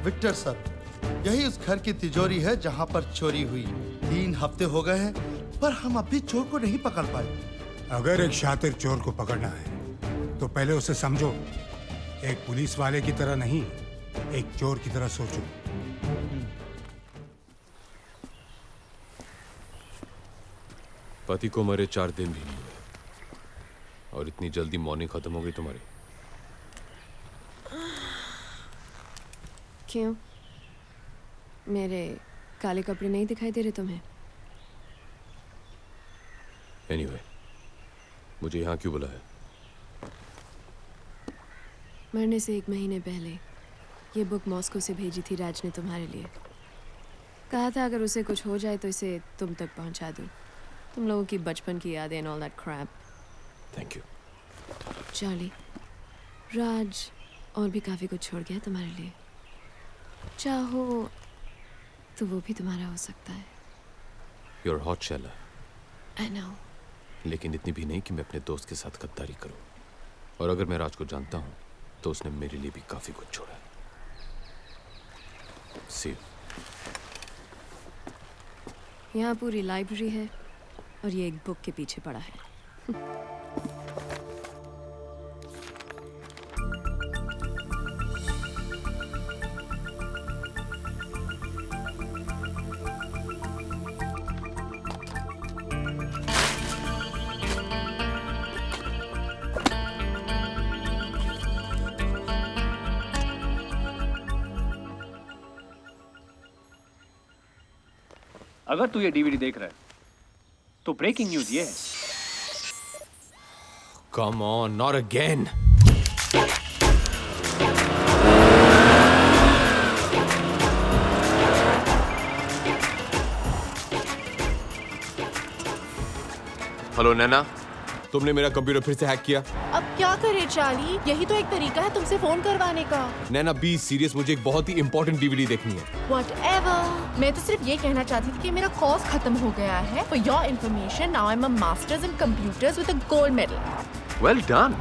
Victor sir, यही उस घर की तिजोरी है जहां पर चोरी हुई। 3 हफ्ते हो गए हैं पर हम अभी चोर को नहीं पकड़ पाए। अगर एक शातिर चोर को पकड़ना है तो पहले उसे समझो। एक पुलिस वाले की तरह नहीं, एक चोर की तरह सोचो। पति को मरे 4 दिन भी नहीं हुए और इतनी जल्दी मॉर्निंग खत्म हो गई तुम्हारी। क्यों? मेरे काले कपड़े नहीं दिखाई दे रहे तुम्हें? एनीवे, मुझे यहाँ क्यों बुलाया? मरने से 1 महीने पहले ये बुक मॉस्को से भेजी थी राज ने तुम्हारे लिए। कहा था अगर उसे कुछ हो जाए तो इसे तुम तक पहुंचा दूं। तुम लोगों की बचपन की यादें and all that crap. Thank you. Charlie, Raj और भी काफ़ी कुछ छोड़ गया तुम्हारे लिए। चाहो तो वो भी तुम्हारा हो सकता है। You're a hot sheller. I know. लेकिन इतनी भी नहीं कि मैं अपने दोस्त के साथ गद्दारी करूं। और अगर मैं राज को जानता हूं तो उसने मेरे लिए भी काफी कुछ छोड़ा है। See you. यहाँ पूरी लाइब्रेरी है और ये एक बुक के पीछे पड़ा है। अगर तू ये डीवीडी देख रहा है तो ब्रेकिंग न्यूज ये है। Come on, not again. Hello Naina, तुमने मेरा कंप्यूटर फिर से हैक किया। अब क्या करे चार्ली, यही तो एक तरीका है तुमसे फोन करवाने का। नैना बी सीरियस, मुझे एक बहुत ही इंपॉर्टेंट डीवीडी देखनी है। Whatever. मैं तो सिर्फ ये कहना चाहती थी कि मेरा कोर्स खत्म हो गया है। For your information, now I'm a master's in computers with a gold medal. Well done.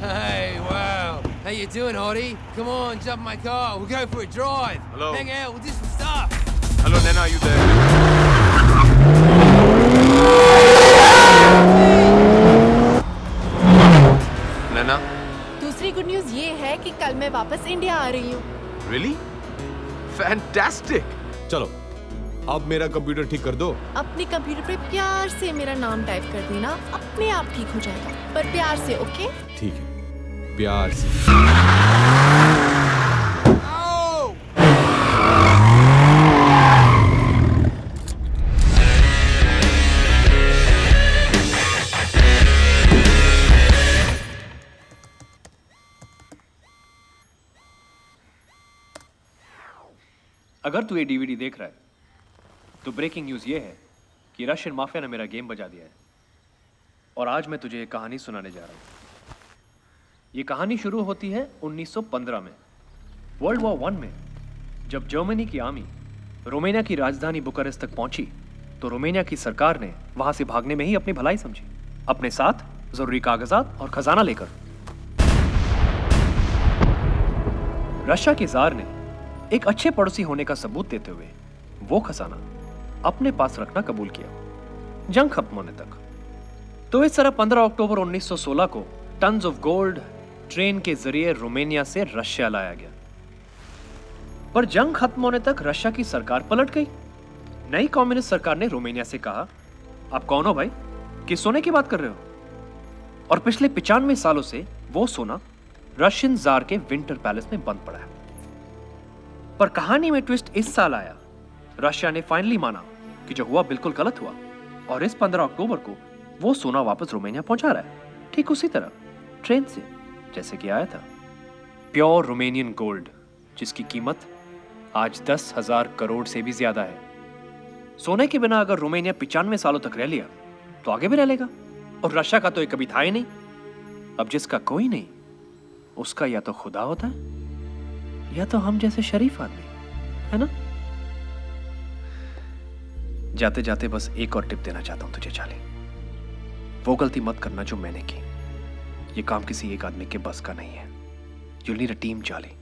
Hey, wow. How you doing, Hottie? Come on, jump in my car. We'll go for a drive. Hello. Hang out, we'll do some stuff. Hello Nैना, are you there? नैना? दूसरी good news ये है कि कल मैं वापस India आ रही हूँ। Really? Fantastic. चलो, अब मेरा कंप्यूटर ठीक कर दो। अपने कंप्यूटर पे प्यार से मेरा नाम टाइप कर देना, अपने आप ठीक हो जाएगा। पर प्यार से, ओके? ठीक है, प्यार से। अगर तू ये डीवीडी देख रहा है तो ब्रेकिंग न्यूज ये है कि रशियन माफिया ने मेरा गेम बजा दिया है और आज मैं तुझे एक कहानी सुनाने जा रहा हूं। ये कहानी शुरू होती है 1915 में, वर्ल्ड वॉर 1 में। जब जर्मनी की आर्मी रोमानिया की राजधानी बुखारेस्ट तक पहुंची तो रोमानिया की सरकार ने वहां से भागने में ही अपनी भलाई समझी, अपने साथ जरूरी कागजात और खजाना लेकर। रशिया के जार ने एक अच्छे पड़ोसी होने का सबूत देते हुए वो खजाना अपने पास रखना कबूल किया, जंग खत्म होने तक। तो इस तरह 15 अक्टूबर 1916 को टन्स ऑफ गोल्ड ट्रेन के जरिए रोमानिया से रशिया लाया गया। पर जंग खत्म होने तक रशिया की सरकार पलट गई। नई कम्युनिस्ट सरकार ने रोमानिया से कहा, आप कौन हो भाई, किस सोने की बात कर रहे हो? और पिछले 95 सालों से वो सोना रशियन जार के विंटर पैलेस में बंद पड़ा है। पर कहानी में ट्विस्ट इस साल आया। रशिया ने फाइनली माना कि जो हुआ बिल्कुल गलत हुआ और इस 15 अक्टूबर को वो सोना वापस रोमानिया पहुंचा रहा है, ठीक उसी तरह ट्रेन से जैसे कि आया था। प्योर रोमानियन गोल्ड, जिसकी कीमत आज 10,000 करोड़ से भी ज्यादा है। सोने के बिना अगर रोमानिया 95 सालों तक रह लिया तो आगे भी रह लेगा। और रशिया का तो ये कभी था ही नहीं। अब जिसका कोई नहीं, उसका या तो खुदा होता है या तो हम जैसे शरीफ आदमी, है ना? जाते जाते बस एक और टिप देना चाहता हूं तुझे चार्ली। वो गलती मत करना जो मैंने की। ये काम किसी एक आदमी के बस का नहीं है। You'll need a team, Charlie.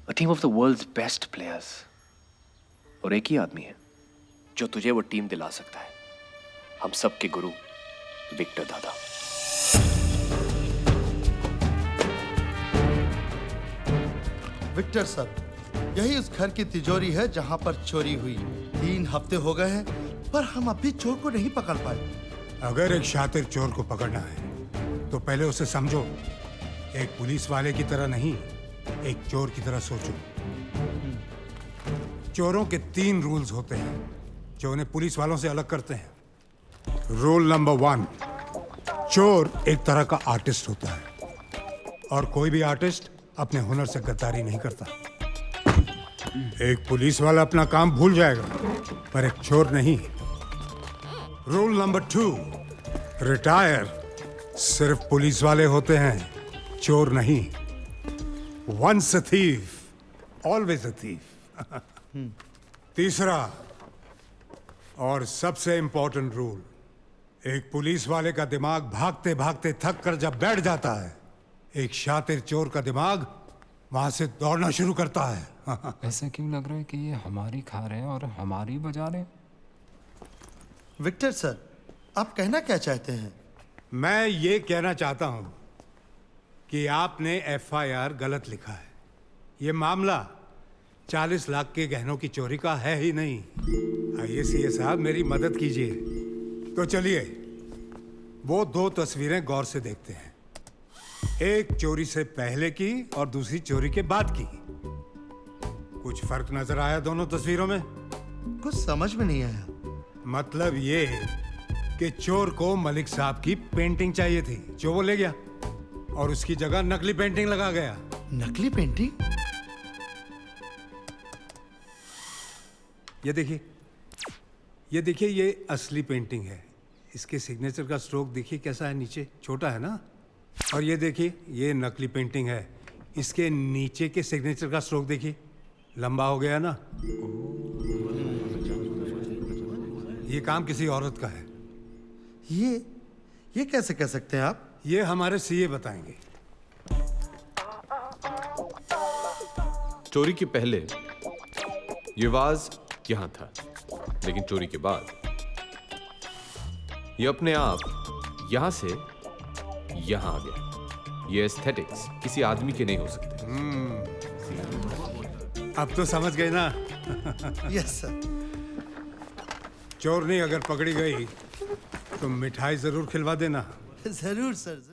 A team of the world's best players. और एक ही आदमी है जो तुझे वो टीम दिला सकता है। हम सब के गुरु विक्टर दादा। विक्टर सर, यही उस घर की तिजोरी है जहां पर चोरी हुई। 3 हफ्ते हो गए हैं पर हम अभी चोर को नहीं पकड़ पाए। अगर एक शातिर चोर को पकड़ना है तो पहले उसे समझो, एक पुलिस वाले की तरह नहीं, एक चोर की तरह सोचो। चोरों के 3 रूल्स होते हैं जो उन्हें पुलिस वालों से अलग करते हैं। रूल नंबर 1, चोर एक तरह का आर्टिस्ट होता है और कोई भी आर्टिस्ट अपने हुनर से गद्दारी नहीं करता। एक पुलिस वाला अपना काम भूल जाएगा पर एक चोर नहीं। रूल नंबर 2, रिटायर सिर्फ पुलिस वाले होते हैं, चोर नहीं। Once a thief always a thief. तीसरा और सबसे इंपॉर्टेंट रूल, एक पुलिस वाले का दिमाग भागते भागते थक कर जब बैठ जाता है, एक शातिर चोर का दिमाग वहां से दौड़ना शुरू करता है। ऐसा क्यों लग रहा है कि ये हमारी खा रहे हैं और हमारी बजा रहे हैं? विक्टर सर, आप कहना क्या चाहते हैं? मैं ये कहना चाहता हूं कि आपने FIR गलत लिखा है। ये मामला 40 लाख के गहनों की चोरी का है ही नहीं। आइए सीए साहब, मेरी मदद कीजिए। तो चलिए वो 2 तस्वीरें गौर से देखते हैं, एक चोरी से पहले की और दूसरी चोरी के बाद की। कुछ फर्क नजर आया दोनों तस्वीरों में? कुछ समझ में नहीं आया। मतलब ये कि चोर को मलिक साहब की पेंटिंग चाहिए थी जो वो ले गया और उसकी जगह नकली पेंटिंग लगा गया। नकली पेंटिंग? ये देखिए, ये असली पेंटिंग है। इसके सिग्नेचर का स्ट्रोक देखिए कैसा है, नीचे छोटा है ना। और ये देखिए, ये नकली पेंटिंग है। इसके नीचे के सिग्नेचर का स्ट्रोक देखिए, लंबा हो गया ना। ये काम किसी औरत का है। ये कैसे कह सकते हैं आप? ये हमारे सीए बताएंगे। चोरी के पहले ये वाज यहां था, लेकिन चोरी के बाद ये अपने आप यहां से यहां आ गया। ये एस्थेटिक्स किसी आदमी के नहीं हो सकते। अब तो समझ गए ना? Yes sir. चोरनी अगर पकड़ी गई तो मिठाई जरूर खिलवा देना। जरूर सर।